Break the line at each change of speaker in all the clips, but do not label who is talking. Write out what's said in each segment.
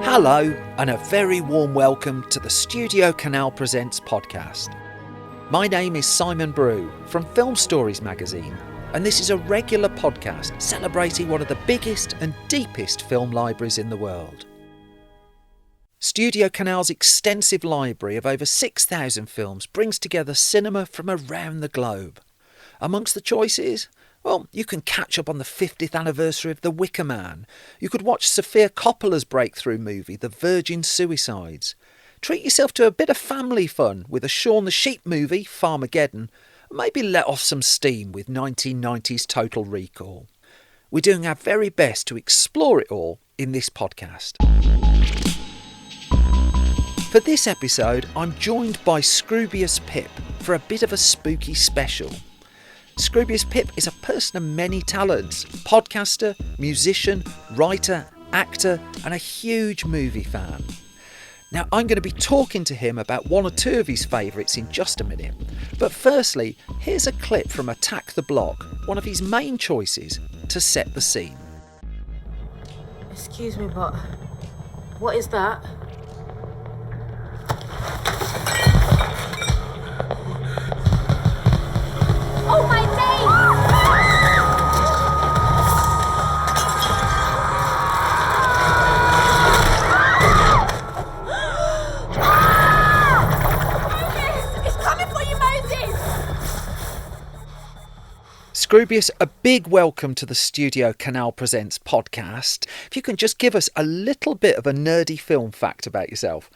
Hello, and a very warm welcome to the STUDIOCANAL Presents podcast. My name is Simon Brew from Film Stories magazine, and this is a regular podcast celebrating one of the biggest and deepest film libraries in the world. STUDIOCANAL's extensive library of over 6,000 films brings together cinema from around the globe. Amongst the choices, well, you can catch up on the 50th anniversary of The Wicker Man. You could watch Sofia Coppola's breakthrough movie, The Virgin Suicides. Treat yourself to a bit of family fun with a Shaun the Sheep movie, Farmageddon. Maybe let off some steam with 1990s Total Recall. We're doing our very best to explore it all in this podcast. For this episode, I'm joined by Scroobius Pip for a bit of a spooky special. Scroobius Pip is a person of many talents: podcaster, musician, writer, actor, and a huge movie fan. Now, I'm going to be talking to him about one or two of his favourites in just a minute. But firstly, here's a clip from Attack the Block, one of his main choices to set the scene.
Excuse me, but what is that? Oh, my days! It's coming for you, Moses!
Scroobius, a big welcome to the STUDIOCANAL Presents podcast. If you can just give us a little bit of a nerdy film fact about yourself.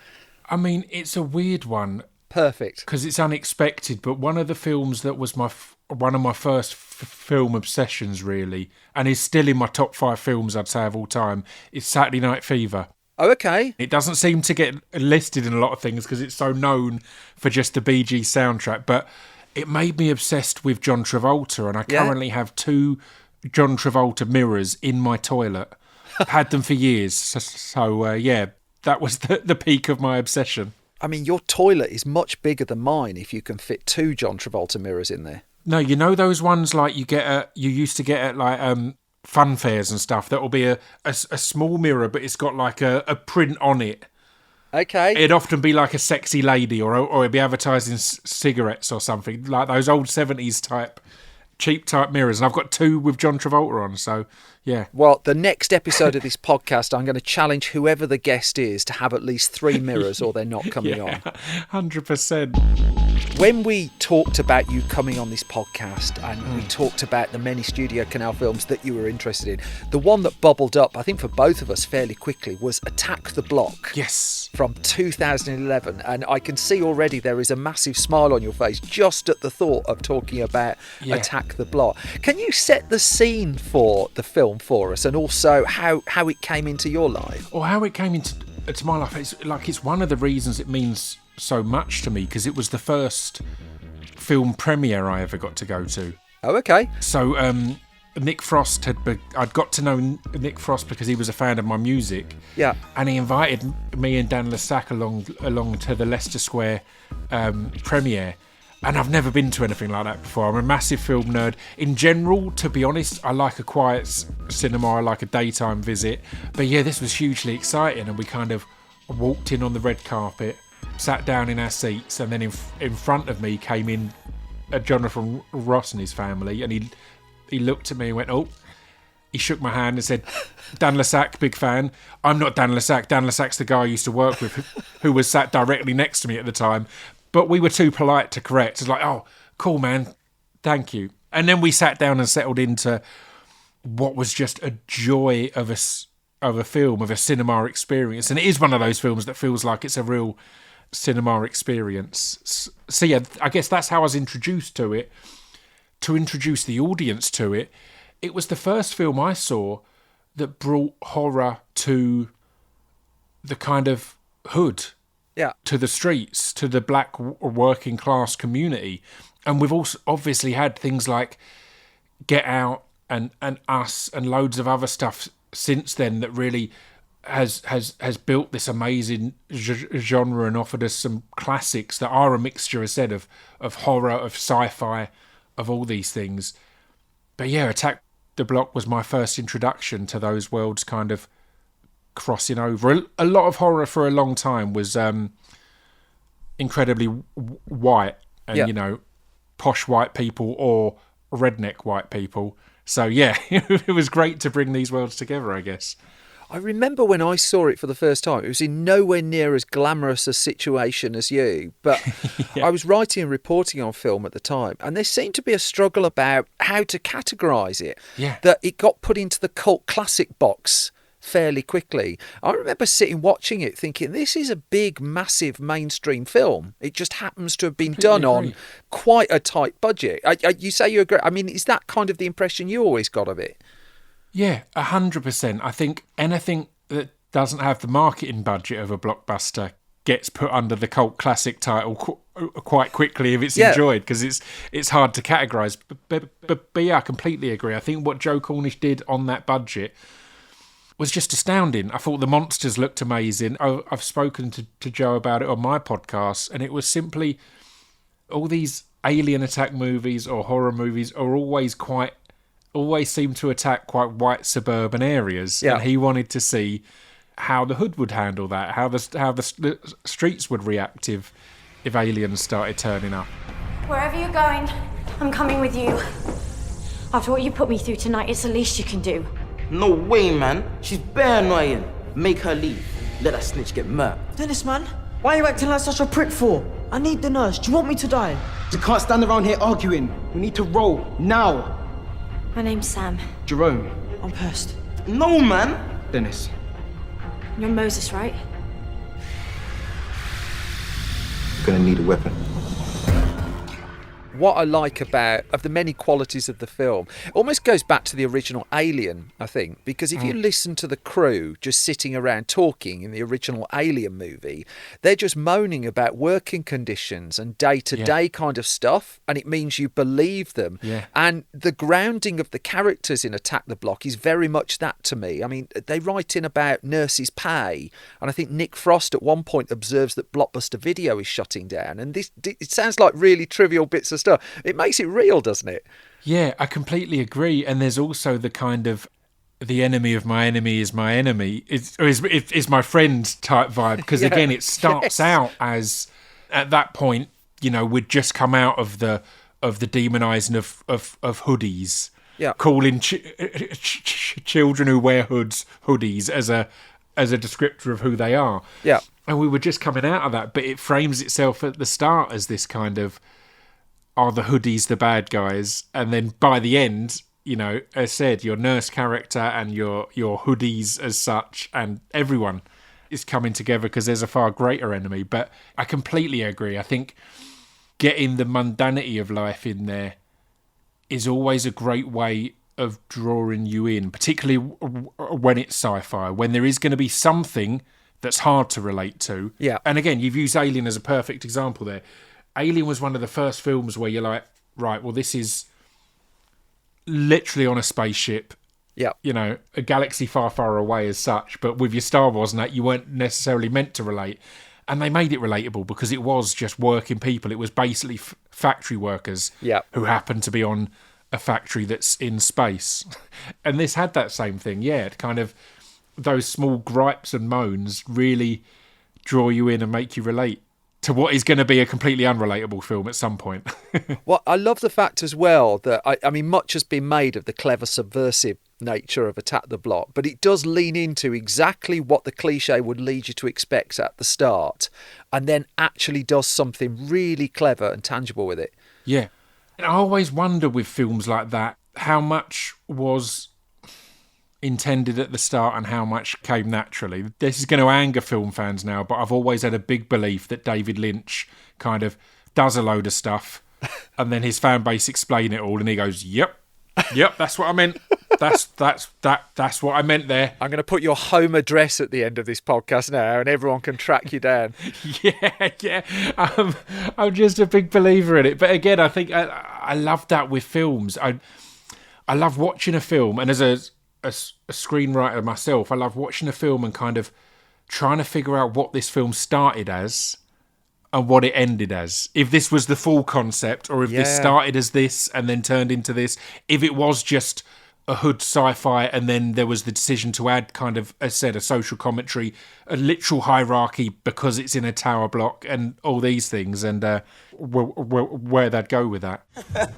I mean, it's a weird one.
Perfect.
Because it's unexpected, but one of the films that was one of my first film obsessions, really, and is still in my top 5 films, I'd say, of all time, is Saturday Night Fever.
Oh, okay.
It doesn't seem to get listed in a lot of things because it's so known for just the Bee Gees soundtrack, but it made me obsessed with John Travolta, and I currently have 2 John Travolta mirrors in my toilet. I've had them for years, so that was the peak of my obsession.
I mean, your toilet is much bigger than mine if you can fit 2 John Travolta mirrors in there.
No, you know those ones like you used to get at like fun fairs and stuff. That will be a small mirror, but it's got like a print on it.
Okay.
It'd often be like a sexy lady, or it'd be advertising cigarettes or something, like those old 70s type cheap type mirrors. And I've got 2 with John Travolta on, so yeah.
Well, the next episode of this podcast, I'm going to challenge whoever the guest is to have at least 3 mirrors or they're not coming on.
100%.
When we talked about you coming on this podcast and we talked about the many STUDIOCANAL films that you were interested in, the one that bubbled up, I think for both of us fairly quickly, was Attack the Block.
Yes.
From 2011. And I can see already there is a massive smile on your face just at the thought of talking about Attack the Block. Can you set the scene for the film for us, and also how it came into your life?
Or how it came into my life. It's one of the reasons it means so much to me, because it was the first film premiere I ever got to go to.
Oh, okay.
So Nick Frost I'd got to know Nick Frost because he was a fan of my music.
Yeah.
And he invited me and Dan Lessac along to the Leicester Square premiere. And I've never been to anything like that before. I'm a massive film nerd. In general, to be honest, I like a quiet cinema. I like a daytime visit. But yeah, this was hugely exciting. And we kind of walked in on the red carpet, sat down in our seats, and then in front of me came in Jonathan Ross and his family. And he looked at me and went, oh. He shook my hand and said, Dan Lessac, big fan. I'm not Dan Lessac. Dan Lessac's the guy I used to work with who was sat directly next to me at the time. But we were too polite to correct. It's like, oh, cool, man. Thank you. And then we sat down and settled into what was just a joy of a film, of a cinema experience. And it is one of those films that feels like it's a real cinema experience. So yeah, I guess that's how I was introduced to it. To introduce the audience to it, it was the first film I saw that brought horror to the kind of hood.
Yeah.
To the streets, to the black working class community. And we've also obviously had things like Get Out and Us and loads of other stuff since then that really has built this amazing genre and offered us some classics that are a mixture, as said, of horror, of sci-fi, of all these things. But yeah, Attack the Block was my first introduction to those worlds kind of crossing over. A lot of horror for a long time was incredibly white and, posh white people or redneck white people. So, yeah, it was great to bring these worlds together, I guess.
I remember when I saw it for the first time, it was in nowhere near as glamorous a situation as you, but I was writing and reporting on film at the time, and there seemed to be a struggle about how to categorise it.
Yeah.
That it got put into the cult classic box fairly quickly. I remember sitting watching it thinking, this is a big, massive mainstream film. It just happens to have been done on quite a tight budget. You say you agree. I mean, is that kind of the impression you always got of it?
Yeah, 100%. I think anything that doesn't have the marketing budget of a blockbuster gets put under the cult classic title quite quickly if it's enjoyed, because it's hard to categorise. But yeah, I completely agree. I think what Joe Cornish did on that budget was just astounding. I thought the monsters looked amazing. I've spoken to Joe about it on my podcast, and it was simply all these alien attack movies or horror movies are always seem to attack quite white suburban areas, and he wanted to see how the hood would handle that, how the streets would react if aliens started turning up.
Wherever you're going, I'm coming with you. After what you put me through tonight, it's the least you can do.
No way, man. She's bare annoying. Make her leave. Let that snitch get murked.
Dennis, man, why are you acting like such a prick for? I need the nurse. Do you want me to die?
You can't stand around here arguing. We need to roll now.
My name's Sam.
Jerome.
I'm pissed.
No, man.
Dennis.
You're Moses, right?
You're gonna need a weapon.
What I like about, of the many qualities of the film, it almost goes back to the original Alien, I think, because if you listen to the crew just sitting around talking in the original Alien movie, they're just moaning about working conditions and day-to-day kind of stuff, and it means you believe them.
Yeah.
And the grounding of the characters in Attack the Block is very much that to me. I mean, they write in about nurses' pay, and I think Nick Frost at one point observes that Blockbuster Video is shutting down, and it sounds like really trivial bits of stuff. It makes it real, doesn't it?
Yeah, I completely agree. And there's also the kind of the enemy of my enemy is my enemy, is my friend type vibe. Because again, it starts out as, at that point, we'd just come out of the demonising of hoodies, calling children who wear hoodies as a descriptor of who they are.
Yeah, and
we were just coming out of that, but it frames itself at the start as this kind of, are the hoodies the bad guys? And then by the end, as I said, your nurse character and your hoodies as such, and everyone is coming together because there's a far greater enemy. But I completely agree. I think getting the mundanity of life in there is always a great way of drawing you in, particularly when it's sci-fi, when there is going to be something that's hard to relate to.
Yeah.
And again, you've used Alien as a perfect example there. Alien was one of the first films where you're like, right, well, this is literally on a spaceship.
Yeah.
A galaxy far, far away as such. But with your Star Wars and that, you weren't necessarily meant to relate. And they made it relatable because it was just working people. It was basically factory workers who happened to be on a factory that's in space. And this had that same thing. Yeah, it kind of, those small gripes and moans really draw you in and make you relate to what is going to be a completely unrelatable film at some point.
Well, I love the fact as well that, I mean, much has been made of the clever subversive nature of Attack the Block, but it does lean into exactly what the cliche would lead you to expect at the start, and then actually does something really clever and tangible with it.
Yeah. And I always wonder with films like that, how much was intended at the start and how much came naturally. This is going to anger film fans now, but I've always had a big belief that David Lynch kind of does a load of stuff and then his fan base explain it all and he goes, yep, that's what I meant. That's what I meant there.
I'm going to put your home address at the end of this podcast now and everyone can track you down.
Yeah. I'm just a big believer in it. But again, I think I love that with films. I love watching a film, and as a screenwriter myself, I love watching a film and kind of trying to figure out what this film started as and what it ended as. If this was the full concept, or if this started as this and then turned into this. If it was just a hood sci-fi, and then there was the decision to add kind of, as I said, a social commentary, a literal hierarchy because it's in a tower block and all these things, and where they'd go with that.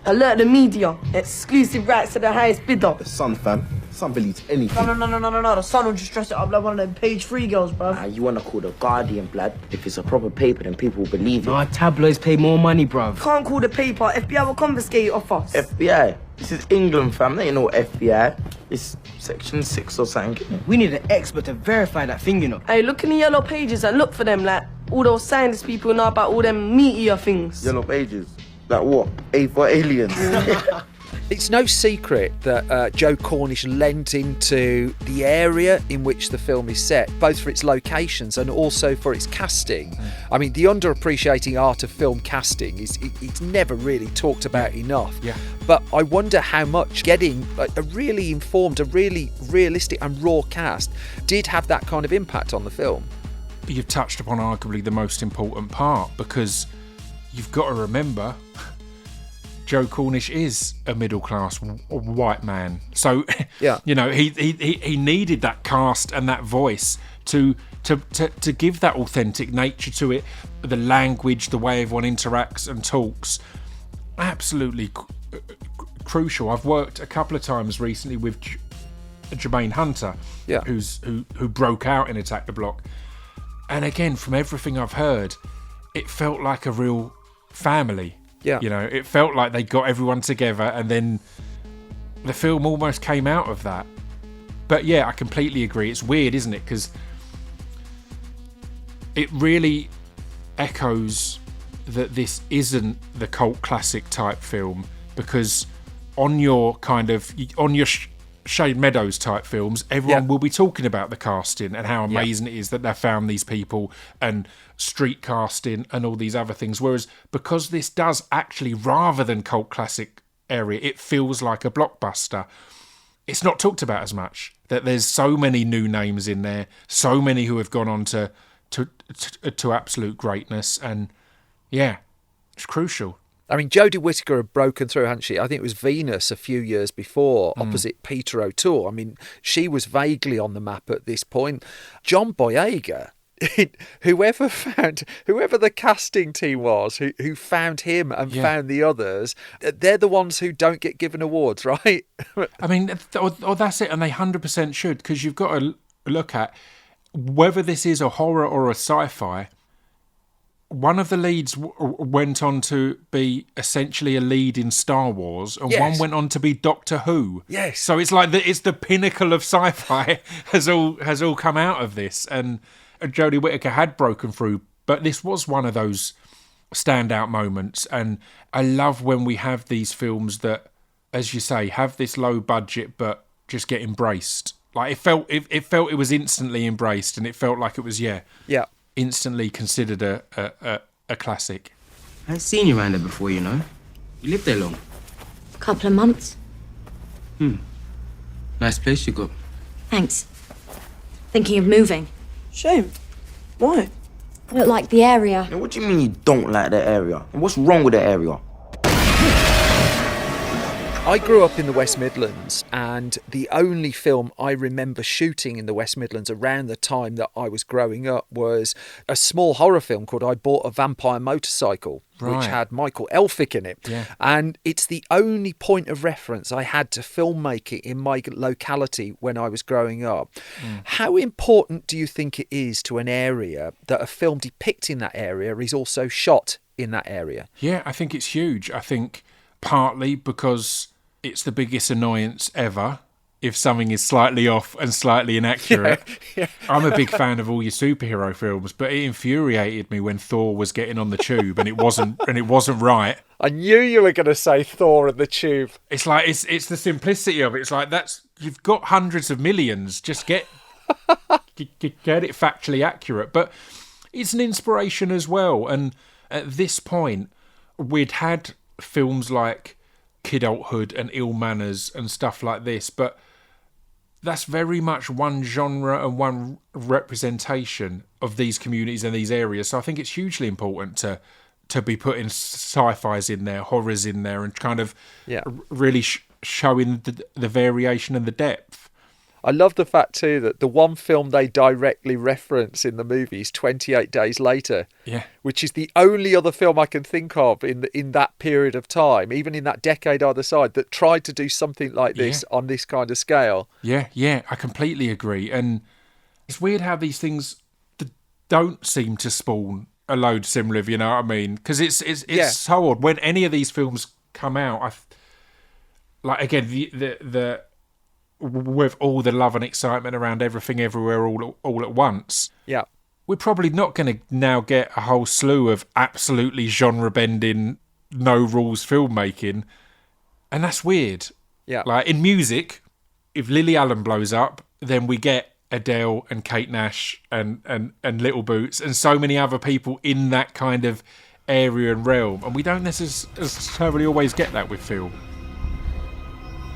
Alert the media. Exclusive rights to the highest bidder.
The Sun, fam. Sun believes anything.
No. The Sun will just dress it up like one of them page 3 girls, bruv.
You wanna call the Guardian, blood? If it's a proper paper, then people will believe it.
Nah, tabloids pay more money, bruv.
Can't call the paper. FBI will confiscate it off us.
FBI? This is England, fam. There ain't no FBI. It's Section 6 or something.
We need an expert to verify that thing, you know.
Hey, look in the yellow pages and look for them, like, all those scientist people know about all them meteor things.
Yellow pages? Like what? A for aliens?
It's no secret that Joe Cornish lent into the area in which the film is set, both for its locations and also for its casting. I mean, the underappreciating art of film casting it's never really talked about enough.
Yeah.
But I wonder how much getting a really informed, a really realistic and raw cast did have that kind of impact on the film.
You've touched upon arguably the most important part, because you've got to remember Joe Cornish is a middle-class white man. So,
yeah.
You know, he needed that cast and that voice to give that authentic nature to it, the language, the way everyone interacts and talks. Absolutely crucial. I've worked a couple of times recently with Jermaine Hunter, who broke out in Attack the Block. And again, from everything I've heard, it felt like a real family.
Yeah.
You know, it felt like they got everyone together, and then the film almost came out of that. But yeah, I completely agree. It's weird, isn't it? Because it really echoes that this isn't the cult classic type film, because on your Shade Meadows type films, everyone will be talking about the casting and how amazing it is that they found these people, and street casting and all these other things. Whereas because this does actually, rather than cult classic area, it feels like a blockbuster. It's not talked about as much. That there's so many new names in there, so many who have gone on to absolute greatness, and yeah, it's crucial.
I mean, Jodie Whittaker had broken through, hadn't she? I think it was Venus a few years before, opposite Peter O'Toole. I mean, she was vaguely on the map at this point. John Boyega, whoever the casting team was, who found him and found the others, they're the ones who don't get given awards, right?
I mean, or that's it, and they 100% should, because you've got to look at whether this is a horror or a sci-fi. One of the leads went on to be essentially a lead in Star Wars, and one went on to be Doctor Who.
Yes.
So it's like it's the pinnacle of sci-fi has all come out of this, and Jodie Whittaker had broken through, but this was one of those standout moments. And I love when we have these films that, as you say, have this low budget but just get embraced. Like it felt it was instantly embraced, and it felt like it was instantly considered a classic.
I've seen you around there before, you know. You lived there long?
Couple of months.
Nice place you got.
Thanks. Thinking of moving.
Shame. Why?
I don't like the area.
Now, what do you mean you don't like that area? And what's wrong with that area?
I grew up in the West Midlands, and the only film I remember shooting in the West Midlands around the time that I was growing up was a small horror film called I Bought a Vampire Motorcycle, which had Michael Elphick in it. Yeah. And it's the only point of reference I had to filmmaking in my locality when I was growing up. How important do you think it is to an area that a film depicting that area is also shot in that area?
Yeah, I think it's huge. I think partly because it's the biggest annoyance ever if something is slightly off and slightly inaccurate. I'm a big fan of all your superhero films, but it infuriated me when Thor was getting on the tube and it wasn't right.
I knew you were going to say Thor and the Tube.
It's like it's the simplicity of it. It's like you've got hundreds of millions. Just get it factually accurate. But it's an inspiration as well. And at this point, we'd had films like Kidulthood and Ill Manners and stuff like this, but that's very much one genre and one representation of these communities and these areas. So I think it's hugely important to be putting sci-fis in there, horrors in there, and kind of really showing the variation and the depth.
I love the fact too that the one film they directly reference in the movie is 28 Days Later, which is the only other film I can think of in that period of time, even in that decade either side, that tried to do something like this on this kind of scale.
Yeah, I completely agree. And it's weird how these things don't seem to spawn a load similar, if you know what I mean? Because it's so odd. When any of these films come out, again, the with all the love and excitement around everything everywhere all at once, we're probably not going to now get a whole slew of absolutely genre-bending, no-rules filmmaking, and that's weird. Like in music, if Lily Allen blows up, then we get Adele and Kate Nash and Little Boots and so many other people in that kind of area and realm, and we don't necessarily always get that with film.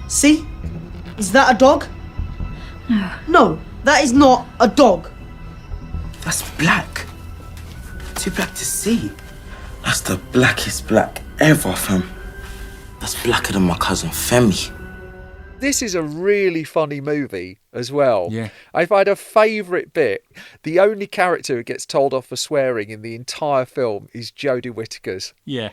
See? Is that a dog? No, that is not a dog.
That's black. Too black to see. That's the blackest black ever, fam. That's blacker than my cousin Femi.
This is a really funny movie as well.
Yeah.
If I had a favourite bit, the only character who gets told off for swearing in the entire film is Jodie Whittaker's.
Yeah.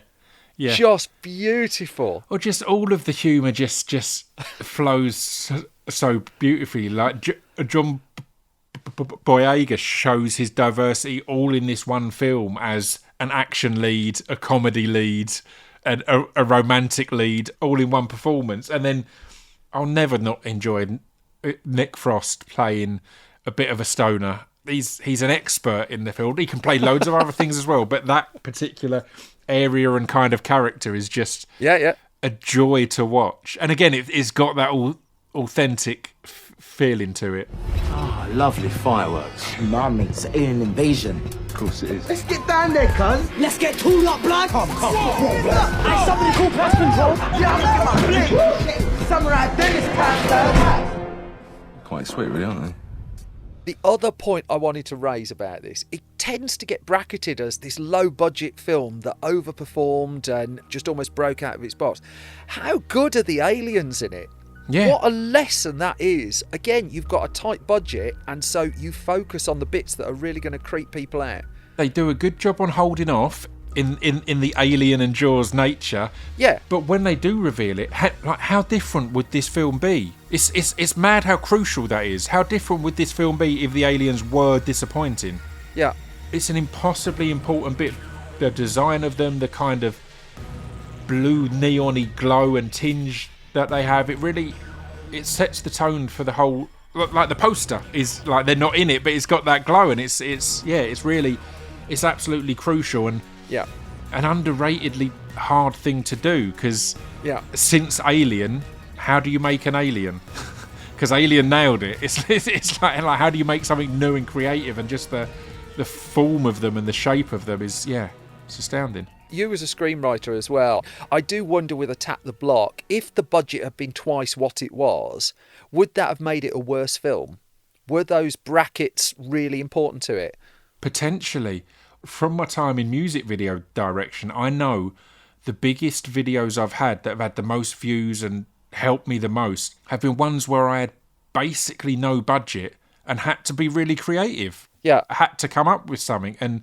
Just beautiful.
Or just all of the humour just flows so beautifully. Like John Boyega shows his diversity all in this one film as an action lead, a comedy lead, and a romantic lead, all in one performance. And then I'll never not enjoy Nick Frost playing a bit of a stoner. He's an expert in the field. He can play loads of other things as well, but that particular area and kind of character is just a joy to watch. And again, it's got that authentic feeling to it.
Ah, lovely fireworks. Nah, mate, it's an alien invasion.
Of course it is.
Let's get down there, cuz.
Let's get tooled up, blood.
Come.
Hey, somebody call pest control.
Yeah, I'm gonna get my blink. Samurai Dennis cuz.
Quite sweet, really, aren't they?
The other point I wanted to raise about this, it tends to get bracketed as this low-budget film that overperformed and just almost broke out of its box. How good are the aliens in it?
Yeah.
What a lesson that is. Again, you've got a tight budget, and so you focus on the bits that are really going to creep people out.
They do a good job on holding off in the Alien and Jaws nature.
Yeah.
But when they do reveal it, how different would this film be? It's mad how crucial that is. How different would this film be if the aliens were disappointing?
Yeah.
It's an impossibly important bit. The design of them, the kind of blue neon-y glow and tinge that they have, it sets the tone for the whole. Like the poster is like they're not in it, but it's got that glow, and it's absolutely crucial and an underratedly hard thing to do, because since Alien, how do you make an alien? Because Alien nailed it. It's like how do you make something new and creative, and just the form of them and the shape of them is it's astounding.
You as a screenwriter as well, I do wonder with Attack the Block, if the budget had been twice what it was, would that have made it a worse film? Were those brackets really important to it?
Potentially. From my time in music video direction, I know the biggest videos I've had that have had the most views and helped me the most have been ones where I had basically no budget and had to be really creative.
Yeah.
Had to come up with something. And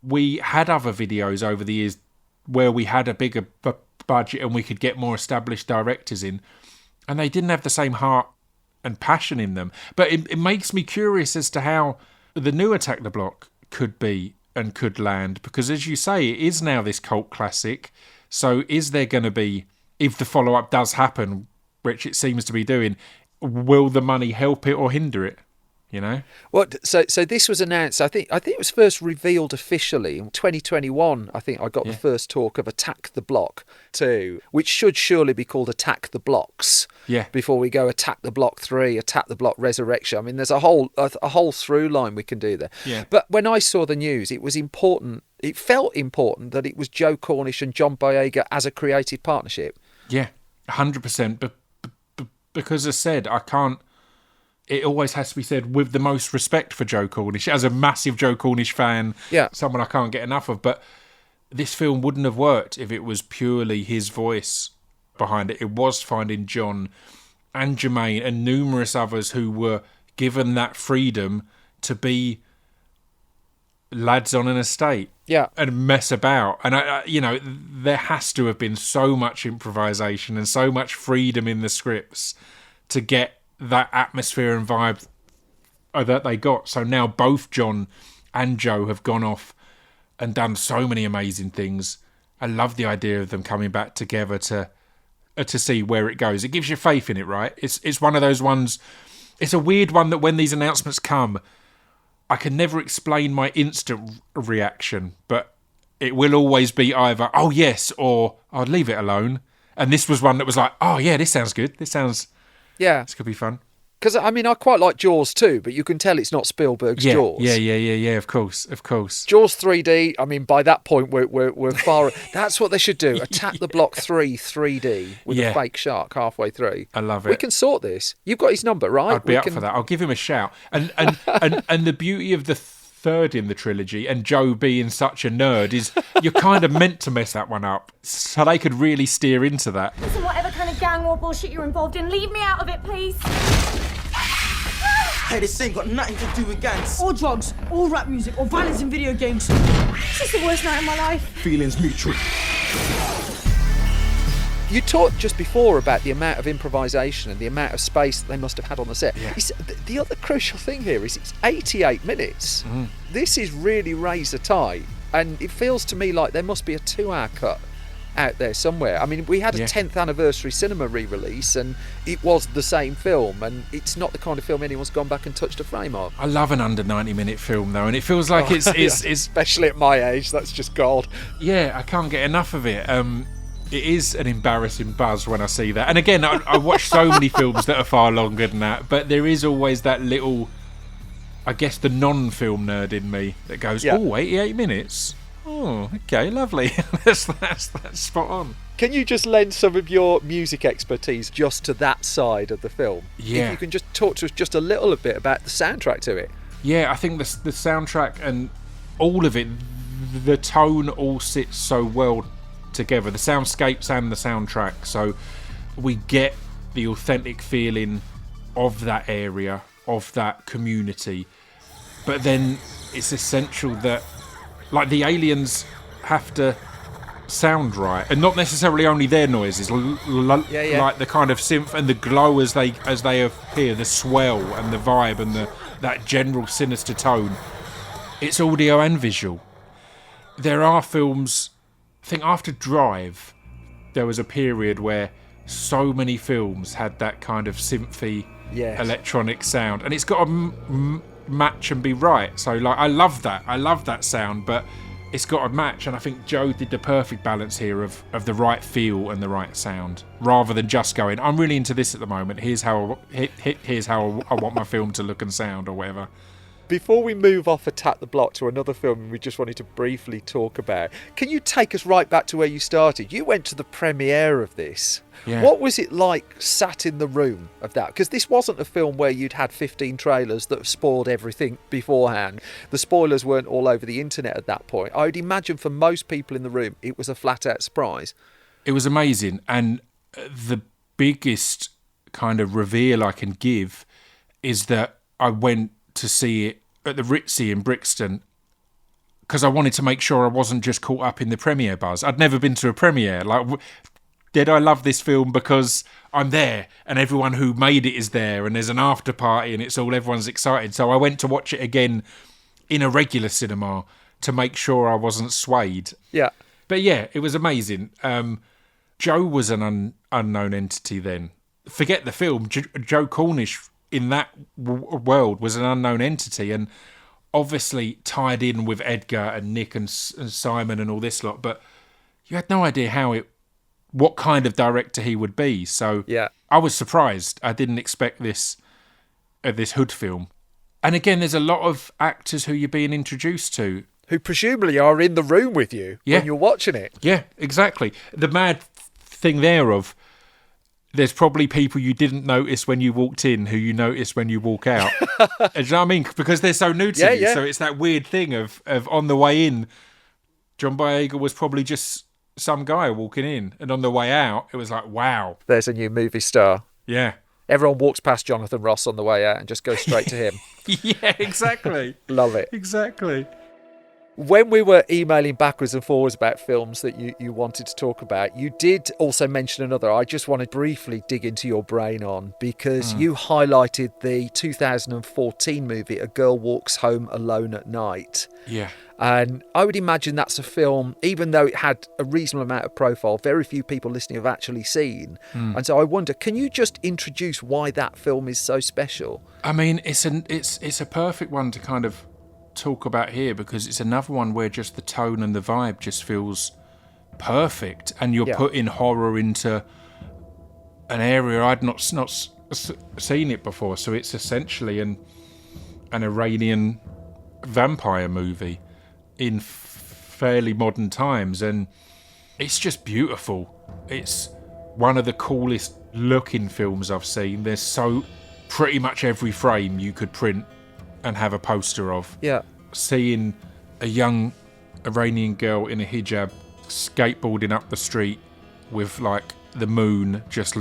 we had other videos over the years where we had a bigger budget and we could get more established directors in, and they didn't have the same heart and passion in them. But it makes me curious as to how the new Attack the Block could be and could land, because as you say, it is now this cult classic. So is there going to be, if the follow-up does happen, which it seems to be doing, will the money help it or hinder it? You know?
Well, so this was announced, I think it was first revealed officially in 2021. I think I got the first talk of Attack the Block 2, which should surely be called Attack the Blocks.
Yeah.
Before we go Attack the Block 3, Attack the Block Resurrection. I mean, there's a whole through line we can do there.
Yeah.
But when I saw the news, it was important. It felt important that it was Joe Cornish and John Boyega as a creative partnership.
Yeah, 100%. But because as I said, I can't. It always has to be said with the most respect for Joe Cornish. As a massive Joe Cornish fan, someone I can't get enough of. But this film wouldn't have worked if it was purely his voice behind it. It was finding John and Jermaine and numerous others who were given that freedom to be lads on an estate, and mess about. And there has to have been so much improvisation and so much freedom in the scripts to get that atmosphere and vibe that they got. So now both John and Joe have gone off and done so many amazing things. I love the idea of them coming back together to see where it goes. It gives you faith in it, right? It's one of those ones. It's a weird one that when these announcements come, I can never explain my instant reaction, but it will always be either, oh yes, or I'd leave it alone. And this was one that was like, oh yeah, this sounds good. This could be fun.
Because, I mean, I quite like Jaws too, but you can tell it's not Spielberg's Jaws.
Yeah, of course.
Jaws 3D, I mean, by that point, we're far... That's what they should do. Attack the Block 3D with a fake shark halfway through.
I love it.
We can sort this. You've got his number, right?
I'd be up for that. I'll give him a shout. And the beauty of the third in the trilogy, and Joe being such a nerd, is you're kind of meant to mess that one up. So they could really steer into that.
Listen, whatever kind of gang war bullshit you're involved in, leave me out of it, please.
Hey, this ain't got nothing to do with gangs. Or drugs, or rap music, or violence in video games.
This is the worst night of my life.
Feelings mutual.
You talked just before about the amount of improvisation and the amount of space that they must have had on the set.
Yeah.
The other crucial thing here is it's 88 minutes. This is really razor tight, and it feels to me like there must be a 2-hour cut out there somewhere. I mean, we had a 10th anniversary cinema re-release, and it was the same film, and it's not the kind of film anyone's gone back and touched a frame of.
I love an under 90-minute film though, and it feels like it's
especially at my age, that's just gold.
Yeah, I can't get enough of it. It is an embarrassing buzz when I see that. And again, I watch so many films that are far longer than that, but there is always that little, I guess, the non-film nerd in me that goes, 88 minutes? Oh, okay, lovely. that's spot on.
Can you just lend some of your music expertise just to that side of the film?
Yeah.
If you can just talk to us just a little bit about the soundtrack to it.
Yeah, I think the soundtrack and all of it, the tone all sits so well together, the soundscapes and the soundtrack, so we get the authentic feeling of that area, of that community. But then it's essential that, like, the aliens have to sound right, and not necessarily only their noises, like the kind of synth and the glow as they appear, the swell and the vibe and that general sinister tone. It's audio and visual. There are films, I think after Drive, there was a period where so many films had that kind of synthy, electronic sound, and it's got to match and be right. So, like, I love that sound, but it's got to match, and I think Joe did the perfect balance here of the right feel and the right sound, rather than just going, I'm really into this at the moment, here's how I want my film to look and sound, or whatever.
Before we move off Attack the Block to another film we just wanted to briefly talk about, can you take us right back to where you started? You went to the premiere of this.
Yeah.
What was it like sat in the room of that? Because this wasn't a film where you'd had 15 trailers that spoiled everything beforehand. The spoilers weren't all over the internet at that point. I would imagine for most people in the room, it was a flat-out surprise.
It was amazing, and the biggest kind of reveal I can give is that I went to see it at the Ritzy in Brixton because I wanted to make sure I wasn't just caught up in the premiere buzz. I'd never been to a premiere. Like, did I love this film because I'm there and everyone who made it is there and there's an after party and everyone's excited? So I went to watch it again in a regular cinema to make sure I wasn't swayed.
Yeah.
But yeah, it was amazing. Joe was an unknown entity then. Forget the film. Joe Cornish in that world was an unknown entity, and obviously tied in with Edgar and Nick and Simon and all this lot, but you had no idea what kind of director he would be. So
yeah,
I was surprised. I didn't expect this Hood film. And again, there's a lot of actors who you're being introduced to,
who presumably are in the room with you when you're watching it. Yeah,
exactly. The mad thing thereof, there's probably people you didn't notice when you walked in who you notice when you walk out. Do you know what I mean? Because they're so new to you.
Yeah.
So it's that weird thing of on the way in, John Boyega was probably just some guy walking in, and on the way out, it was like, wow.
There's a new movie star.
Yeah.
Everyone walks past Jonathan Ross on the way out and just goes straight to him.
Yeah, exactly.
Love it.
Exactly.
When we were emailing backwards and forwards about films that you wanted to talk about, you did also mention another I just want to briefly dig into your brain on, because you highlighted the 2014 movie A Girl Walks Home Alone at Night.
Yeah.
And I would imagine that's a film, even though it had a reasonable amount of profile, very few people listening have actually seen. And so I wonder, can you just introduce why that film is so special?
I mean, it's a perfect one to kind of talk about here, because it's another one where just the tone and the vibe just feels perfect, and you're putting horror into an area I'd not seen it before. So it's essentially an Iranian vampire movie in fairly modern times, and it's just beautiful. It's one of the coolest looking films I've seen. There's so pretty much every frame you could print and have a poster of.
Yeah.
Seeing a young Iranian girl in a hijab skateboarding up the street with like the moon just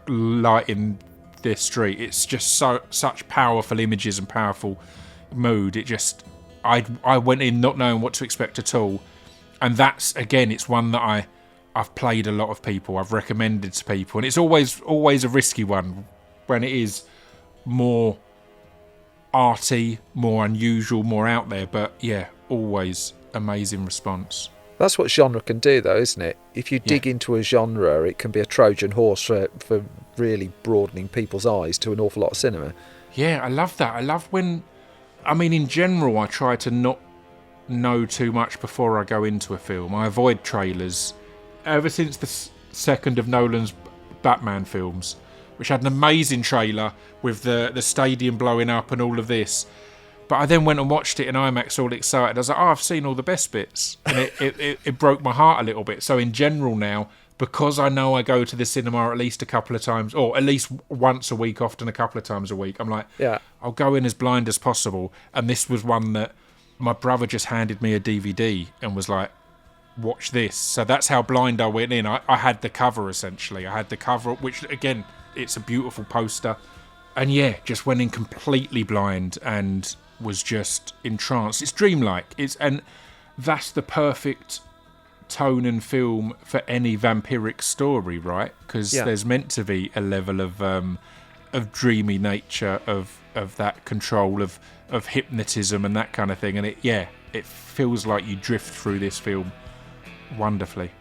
lighting the street. It's just such powerful images and powerful mood. It just, I went in not knowing what to expect at all. And that's, again, it's one that I've played a lot of people. I've recommended to people. And it's always a risky one when it is more arty, more unusual, more out there, but yeah, always amazing response.
That's what genre can do, though, isn't it? If you dig into a genre, it can be a Trojan horse for really broadening people's eyes to an awful lot of cinema.
Yeah, I love that. I love when, I mean, in general, I try to not know too much before I go into a film. I avoid trailers. Ever since the second of Nolan's Batman films, which had an amazing trailer with the stadium blowing up and all of this. But I then went and watched it in IMAX all excited. I was like, oh, I've seen all the best bits. And it broke my heart a little bit. So in general now, because I know I go to the cinema at least a couple of times, or at least once a week, often a couple of times a week, I'm like, I'll go in as blind as possible. And this was one that my brother just handed me a DVD and was like, watch this. So that's how blind I went in. I had the cover, essentially. I had the cover, which, again, it's a beautiful poster. And yeah, just went in completely blind and was just entranced. It's dreamlike. And that's the perfect tone and film for any vampiric story, right? Because there's meant to be a level of dreamy nature, of that control, of hypnotism and that kind of thing. And it feels like you drift through this film wonderfully.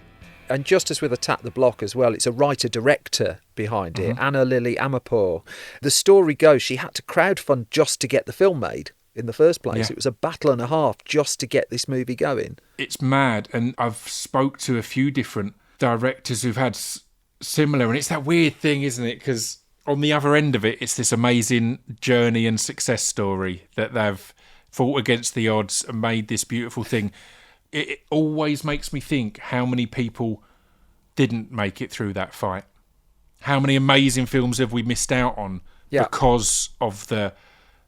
And just as with Attack the Block as well, it's a writer-director behind it, Ana Lily Amirpour. The story goes she had to crowdfund just to get the film made in the first place. It was a battle and a half just to get this movie going.
It's mad, and I've spoke to a few different directors who've had similar, and it's that weird thing, isn't it? Because on the other end of it, it's this amazing journey and success story that they've fought against the odds and made this beautiful thing. It always makes me think how many people didn't make it through that fight. How many amazing films have we missed out on because of the,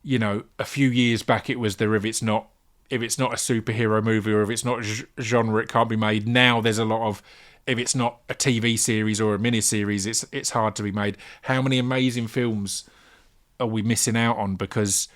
a few years back it was if it's not a superhero movie or if it's not genre, it can't be made. Now there's a lot of, if it's not a TV series or a miniseries, it's hard to be made. How many amazing films are we missing out on because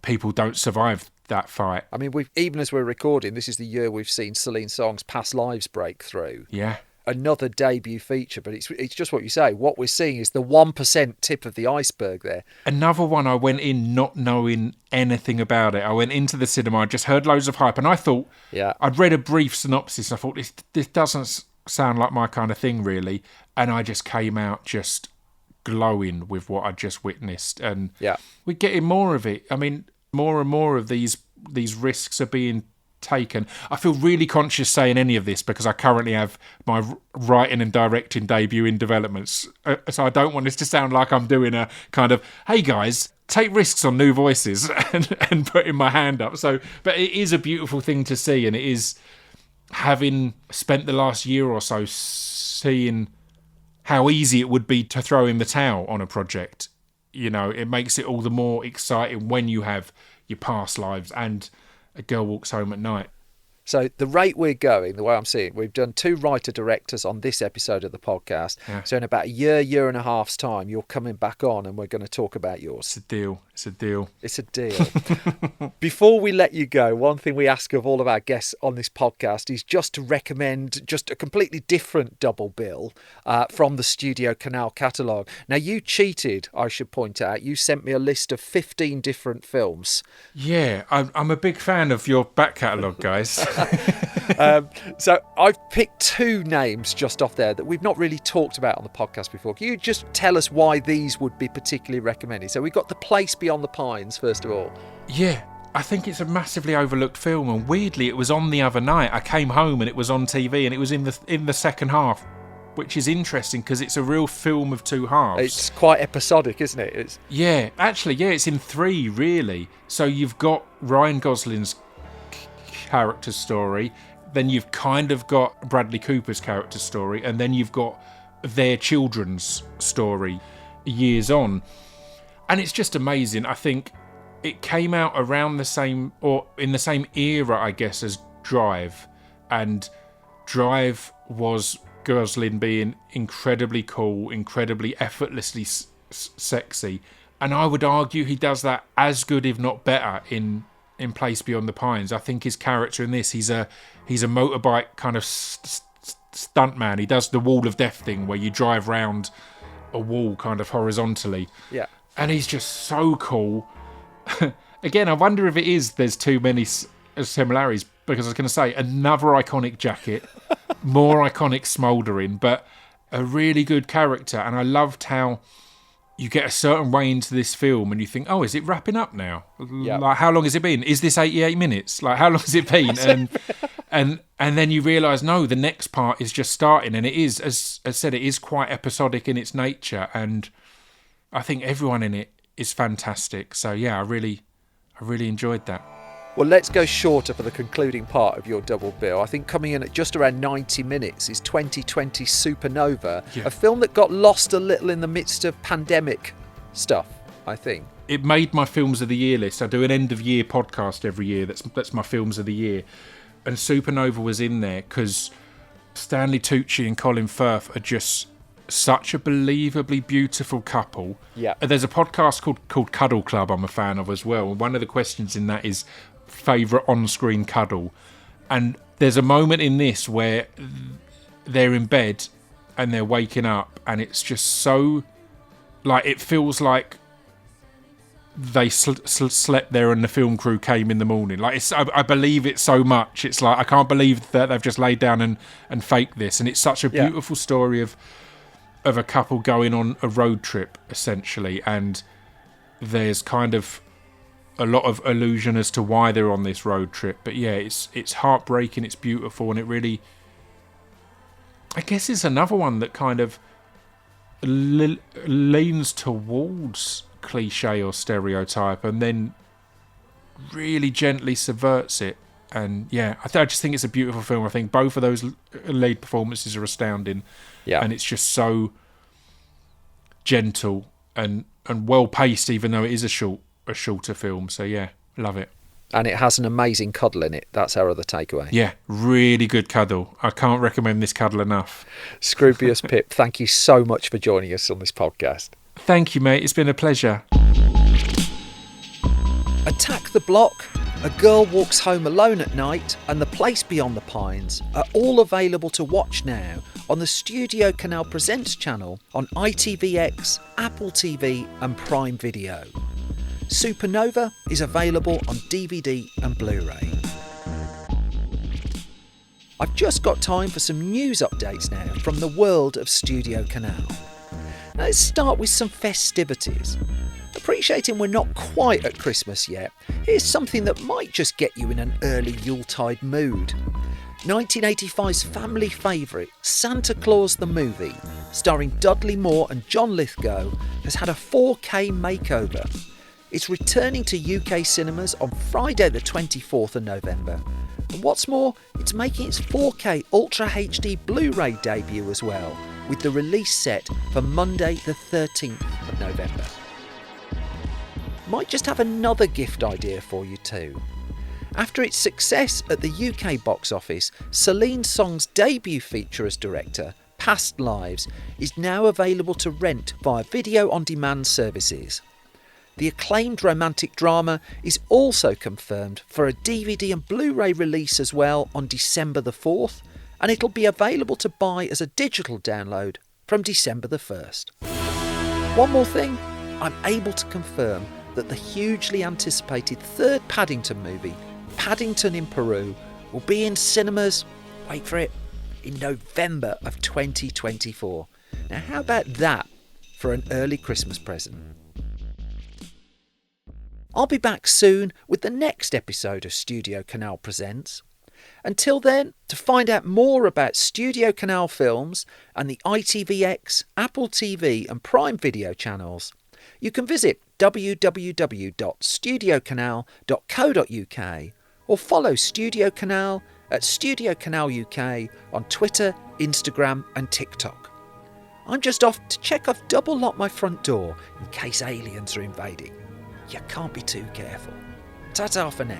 people don't survive that fight?
I mean, even as we're recording, this is the year we've seen Celine Song's Past Lives break through.
Yeah.
Another debut feature, but it's just what you say. What we're seeing is the 1% tip of the iceberg there. Another
one I went in not knowing anything about it. I went into the cinema, I just heard loads of hype, and I thought, I'd read a brief synopsis, I thought, this doesn't sound like my kind of thing, really. And I just came out just glowing with what I'd just witnessed. And we're getting more of it. I mean, more and more of these risks are being taken. I feel really conscious saying any of this because I currently have my writing and directing debut in developments. So I don't want this to sound like I'm doing a kind of, hey guys, take risks on new voices and putting my hand up. But it is a beautiful thing to see, and it is, having spent the last year or so seeing how easy it would be to throw in the towel on a project. It makes it all the more exciting when you have your past lives and A Girl Walks Home at Night.
So the rate we're going, the way I'm seeing it, we've done 2 writer-directors on this episode of the podcast.
Yeah.
So in about a year and a half's time, you're coming back on and we're going to talk about yours.
It's a deal. It's a deal.
It's a deal. Before we let you go, one thing we ask of all of our guests on this podcast is just to recommend just a completely different double bill from the Studio Canal catalogue. Now, you cheated, I should point out. You sent me a list of 15 different films.
Yeah, I'm a big fan of your back catalogue, guys.
So I've picked 2 names just off there that we've not really talked about on the podcast before. Can you just tell us why these would be particularly recommended? So we've got The Place Beyond the Pines, first of all.
Yeah, I think it's a massively overlooked film, and weirdly it was on the other night. I came home and it was on TV, and it was in the second half, which is interesting because it's a real film of 2 halves.
It's quite episodic, isn't it?
Yeah, actually, it's in 3, really. So you've got Ryan Gosling's character story, then you've kind of got Bradley Cooper's character story, and then you've got their children's story years on. And it's just amazing. I think it came out around the same, or in the same era, I guess, as Drive. And Drive was Gosling being incredibly cool, incredibly effortlessly sexy. And I would argue he does that as good, if not better, in Place Beyond the Pines. I think his character in this, he's a motorbike kind of stuntman. He does the wall of death thing where you drive round a wall kind of horizontally.
Yeah.
And he's just so cool. Again, I wonder if there's too many similarities, because I was going to say another iconic jacket, more iconic smouldering, but a really good character. And I loved how you get a certain way into this film and you think, oh, is it wrapping up now?
Yep.
Like, how long has it been? Is this 88 minutes? Like, how long has it been? and then you realise, no, the next part is just starting. And it is, as I said, it is quite episodic in its nature. And I think everyone in it is fantastic. So, yeah, I really enjoyed that.
Well, let's go shorter for the concluding part of your double bill. I think coming in at just around 90 minutes is 2020 Supernova, a film that got lost a little in the midst of pandemic stuff, I think.
It made my Films of the Year list. I do an end-of-year podcast every year. That's my Films of the Year. And Supernova was in there because Stanley Tucci and Colin Firth are just such a believably beautiful couple.
Yeah.
There's a podcast called Cuddle Club I'm a fan of as well. And one of the questions in that is favourite on-screen cuddle. And there's a moment in this where they're in bed and they're waking up, and it's just so, like, it feels like they slept there and the film crew came in the morning. Like, I believe it so much. It's like, I can't believe that they've just laid down and faked this. And it's such a beautiful story of a couple going on a road trip, essentially. And there's kind of a lot of illusion as to why they're on this road trip. But yeah, it's heartbreaking, it's beautiful, and it really, I guess it's another one that kind of leans towards cliche or stereotype and then really gently subverts it. And yeah, I just think it's a beautiful film. I think both of those lead performances are astounding. Yeah. And it's just so gentle and well paced, even though it is a shorter film. So yeah, love it.
And it has an amazing cuddle in it. That's our other takeaway.
Yeah, really good cuddle. I can't recommend this cuddle enough.
Scroobius Pip, thank you so much for joining us on this podcast.
Thank you, mate. It's been a pleasure.
Attack the Block, A Girl Walks Home Alone at Night, and The Place Beyond the Pines are all available to watch now on the Studio Canal Presents channel on ITVX, Apple TV and Prime Video. Supernova is available on DVD and Blu-ray. I've just got time for some news updates now from the world of Studio Canal. Now let's start with some festivities. Appreciating we're not quite at Christmas yet, here's something that might just get you in an early Yuletide mood. 1985's family favourite, Santa Claus the Movie, starring Dudley Moore and John Lithgow, has had a 4K makeover. It's returning to UK cinemas on Friday the 24th of November. And what's more, it's making its 4K Ultra HD Blu-ray debut as well, with the release set for Monday the 13th of November. Might just have another gift idea for you too. After its success at the UK box office, Celine Song's debut feature as director, Past Lives, is now available to rent via video-on-demand services. The acclaimed romantic drama is also confirmed for a DVD and Blu-ray release as well on December the 4th, and it'll be available to buy as a digital download from December the 1st. One more thing, I'm able to confirm that the hugely anticipated third Paddington movie, Paddington in Peru, will be in cinemas, wait for it, in November of 2024. Now how about that for an early Christmas present? I'll be back soon with the next episode of Studio Canal Presents. Until then, to find out more about Studio Canal films and the ITVX, Apple TV and Prime Video channels, you can visit www.studiocanal.co.uk or follow Studio Canal at Studio Canal UK on Twitter, Instagram and TikTok. I'm just off to check I've double locked my front door in case aliens are invading. You can't be too careful. Ta-ta for now.